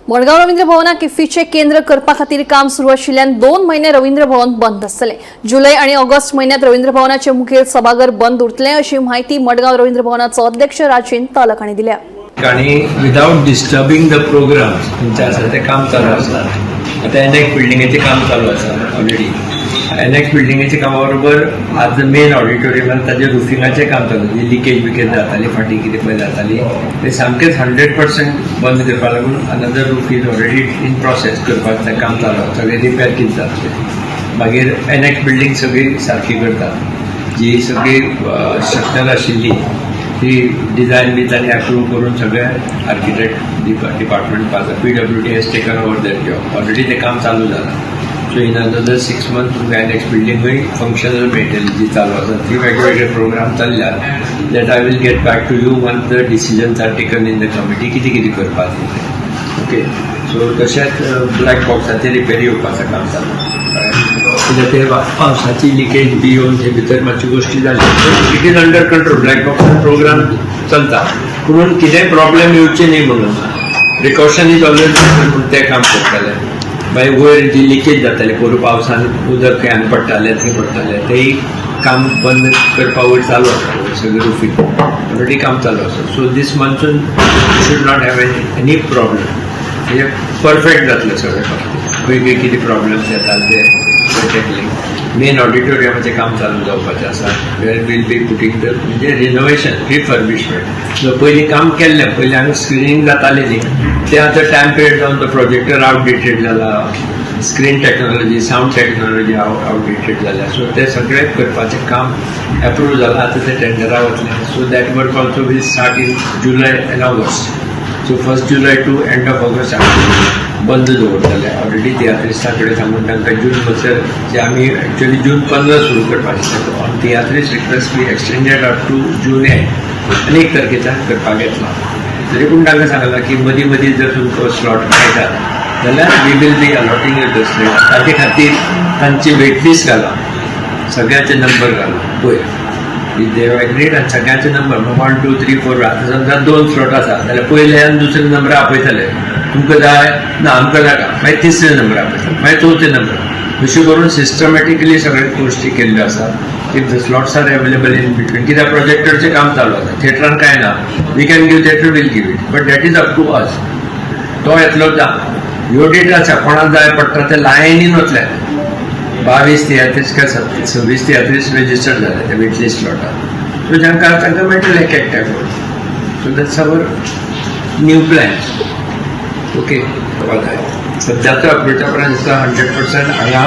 मडगांव रवींद्र भवनाक इफ्फीचे केंद्र करपा खातीर काम सुरू आशिल्ल्यान 2 म्हयने रवींद्र भवन बंद आसतले। जुलै आणि ऑगस्ट म्हयन्यात रवींद्र भवनाचे मुखेल सभाघर बंद उरतले अशी माहिती मडगांव रवींद्र भवनाचो अध्यक्ष राजीन तालक हांणी दिल्या। आणि विदाउट डिस्टर्बिंग द प्रोग्राम तुमचे आसा ते काम चालू आसा। आता एनएक्स बिल्डिंगेचे काम चालू आसा ऑलरेडी। एनएक्स बिल्डिंगेच्या कामा बरोबर आज मेन ऑडिटोरियमान ताजे रुफिंगाचे काम चालू, जी लिकेज बिकेज जाताली, फाटी कितें पळय जाताली ते सामकेच 100% बंद करपा लागून another roof is already in process करपाचें काम चालू आसा। सगळे रिपेर कितें जातले, मागीर एनएक्स बिल्डिंग सगळी सारकी करतात। जी सगळी स्ट्रक्चर आशिल्ली ती डिझायन बी तांणी अप्रूव्ह करून सगळे architect department pass PWD has taken over that job. Already ते काम चालू जालां। सो इन अनदर 6 मंथ्स तुमकां एनएक्स बिल्डिंगूय फंक्शनल मेळटली जी चालू आसा। ती वेगवेगळे प्रोग्राम चल्ल्यात that I will get back to you once the decisions are taken in the committee कितें कितें करपाचें। ओके, सो तशेंच ब्लॅक बॉक्साचें रिपेर येवपाचें काम चालू। कित्याक ते पावसाची लिकेज बी येवन ते भितर मातशी गोश्टी जाल्यो। It is under control. Black box programme चलता, पूण कितेंय प्रॉब्लेम येवचे न्ही म्हणून प्रिकॉशन इज ऑलवेज म्हणून ते काम करताले। मागीर वयर जी लिकेज जाताली, पोरू पावसान उदक खंय हांगा पडटालें थंय पडटालें तेय काम बंद करपा वयर चालू आसा। सगळें रुफींग ऑलरेडी काम चालू आसा। So this monsoon should not have any problem, म्हणजे परफेक्ट जातलें सगळें फक्त खंय खंय कितें प्रॉब्लेम्स येतात ते टॅकलिंग। मेन ऑडिटोरियमाचें काम चालू जावपाचें आसा, वेर वील बी पुटींग द म्हणजे रिनोवेशन रिफर्बिशमेंट। सो पयलीं काम केल्लें, पयलीं हांगा स्क्रिनींग जातालें न्ही, ते आतां टायम पिरियड जावन तो प्रोजेक्टर आउटडेटेड जाला, screen technology sound technology outdated जाल्या। सो ते सगळें करपाचें काम अप्रूव्ह जालां, आतां ते टेंडरा वतलें। So that work also will start in July end August. So 1 July to end of August बंद दवरतले। ऑलरेडी तियात्रिस्टां कडेन सांगून तांकां जून बसर जे आमी एक्चुअली जून 15 सुरू करपाचें on tiatrists request be extended up to June end 1 तारखेच्यान करपाक येतलो। तरी पूण तांकां सांगलां की मदीं मदीं जर तुमकां स्लॉट मेळटात जाल्यार we will be allotting you the slot. ताचे खातीर तांची वेटलिस्ट घाला, सगळ्याचे नंबर घाला पळय देव एग्रीड आनी सगळ्यांचे नंबर 1 2 3 4 आतां समजा 2 स्लॉट आसा जाल्यार पयले आनी दुसरे नंबर आपयतले। तुमकां जाय ना आमकां नाका, मागीर तिसरे नंबर आपयतले, मागीर चवथे नंबर। अशें करून सिस्टमॅटिकली सगळे गोश्टी केल्ल्यो आसात। If the slots are available in between, कित्याक प्रोजेक्टरचें काम चालू आसा, थिएटरान कांय ना, we can give theatre, will give it, but that is up to us. तो येतलो ह्यो डेट आसा, कोणाक जाय पडटा ते लायनीन वतले। 22 33 काय 26 33 रजिस्टर झाले त्या वेटलिस्ट स्लॉटात। सो तांकां मेळटले एक एक time. So that's our new plan. Okay, सद्याचो अपडेटा पर्यंत 100% हांगा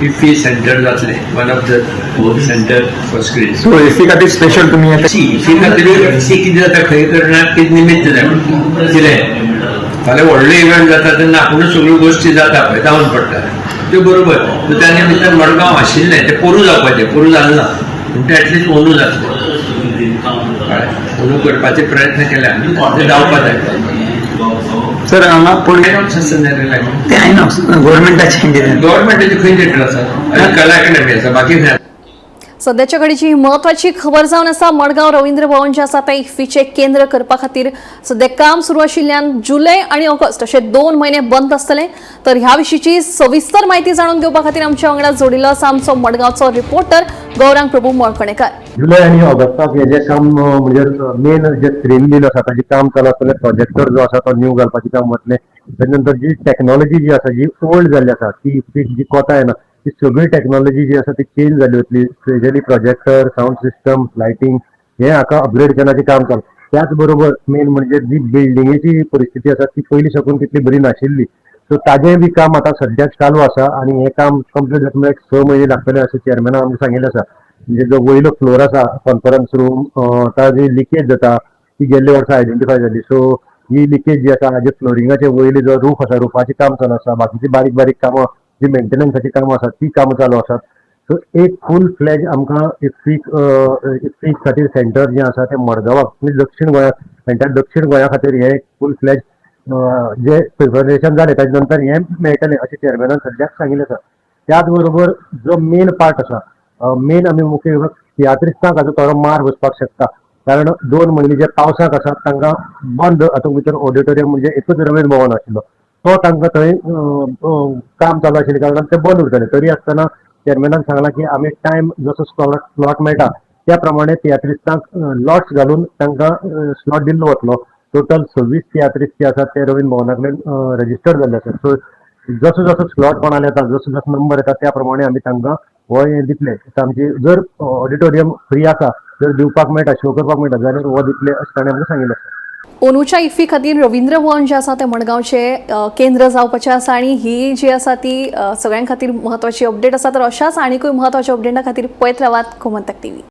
इफ्फी सेंटर जातले, one of the centre for screen. So AC खातीर स्पेशल तुमी इफ्फी खातीर कितें जाता खंय करणार कितें निमित्त जाय पडटा, कितें फाल्यां व्हडलो इव्हेंट जाता तेन्ना आपुणूच सगळ्यो गोश्टी जाता पळय जावन पडटा त्यो बरोबर। सो त्या निमित्तान मडगांव आशिल्लें ते पोरू जावपाचें, पोरू जालें ना पूण तें एटलीस्ट अंदू जातलें। अंदू करपाचे प्रयत्न केले आमी, ते जावपा जाय। सर हांगा पूण ते गव्हर्मेंटाचे गव्हर्मेंटाचे खंय थिएटर आसा, कला अकादमी आसा, बाकी खंय? सध्याच्या घडीची ही महत्वाची खबर जावन आसा। मडगांव रवींद्र भवन जे आसा ते इफ्फीचे केंद्र करपा खातीर सध्या काम सुरू आशिल्ल्यान जुलै आणि ऑगस्ट असे 2 महिने बंद आसतले। तर ह्या विशींची सविस्तर माहिती जाणून घेवपा खातीर आमच्या वांगडा जोडिल्लो आसा आमचो मडगांवचो रिपोर्टर गौरांग प्रभू मळकणेकर। जुलै आणि ऑगस्टाक हे जे काम म्हणजे मेन जे स्क्रीन बिल आसा ताजें काम चालू आसतलें। प्रोजेक्टर जो आसा तो न्यू घालपाचें काम वतलें। ताजे नंतर जी टेक्नॉलॉजी जी आसा जी ओल्ड जाल्ली आसा ती जी कोता येना ती सगळी टेक्नॉलॉजी जी आसा ती चेंज जाली वतली। Specially projector sound system lighting हे हाका अपग्रेड करण्याचें काम चालू। त्याच बरोबर मेन म्हणजे जी बिल्डिंगेची परिस्थिती आसा ती पयलीं साकून तितली बरी नाशिल्ली। सो ताजें बी काम आतां सद्याक चालू आसा आनी हे काम कंप्लीट जातलें 6 म्हयने लागतले अशें चेअरमॅनान आमकां सांगिल्लें आसा। म्हणजे जो वयलो फ्लोर आसा कॉन्फरन्स रूम ताजी लिकेज जाता ती गेल्ले वर्सा आयडेंटिफाय जाली। सो ही लिकेज जी आसा हाजे फ्लोरिंगाचे वयले जो रूफ आसा रुफाचें काम चालू आसा। बाकीची बारीक बारीक कामां जी मेंटेनन्साची कामां आसात ती कामां चालू आसात। सो एक फूल फ्लॅज आमकां इफ्फी खातीर सेंटर जें आसा तें मडगांवाक म्हणजे दक्षिण गोंयाक एंटायर दक्षिण गोंया खातीर हें फूल फ्लॅज जे प्रिपरेशन जालें ताजे नंतर हें मेळटलें अशें चेअरमॅनान सद्याक सांगिल्लें आसा। त्याच बरोबर जो मेन पार्ट आसा मेन आमी मुखेल तियात्रिस्तांक हाजो थोडो मार बसपाक शकता, कारण 2 म्हयने जे पावसाक आसात तांकां बंद हातूंत भितर ऑडिटोरियम म्हणजे एकूच रवींद्र भवन आशिल्लो तो तांकां थंय काम चालू आशिल्ल्या कारणान ते बंद उरतले. तरी आसतना चेअरमॅनान सांगला की आमी टायम जसो स्लॉट मेळटा त्या प्रमाणे तियात्रिस्तांक लॉट्स घालून तांकां स्लॉट दिल्लो वतलो. टोटल 26 तियात्रिस्ट जे आसात ते रवींद्र भवना कडेन रजिस्टर्ड जाल्ले आसात. सो जसो जसो स्लॉट कोणाला येता, जसो जसो नंबर येता त्या प्रमाणे आमी तांकां हो हे दितले. तांची जर ऑडिटोरियम फ्री आसा, जर दिवपाक मेळटा, शो करपाक मेळटा जाल्यार हो दितले अशें ताणें आमकां सांगिल्लें आसा. ओनूच्या इफ्फी खातीर रवींद्र भवन जे आसा ते मडगांवचे केंद्र जावपाचें आसा आनी ही जी आसा ती सगळ्यां खातीर म्हत्वाची अपडेट आसा. तर अशाच आनीकूय म्हत्वाच्या अपडेटा खातीर पळयत रावात गोमंतक टीव्ही.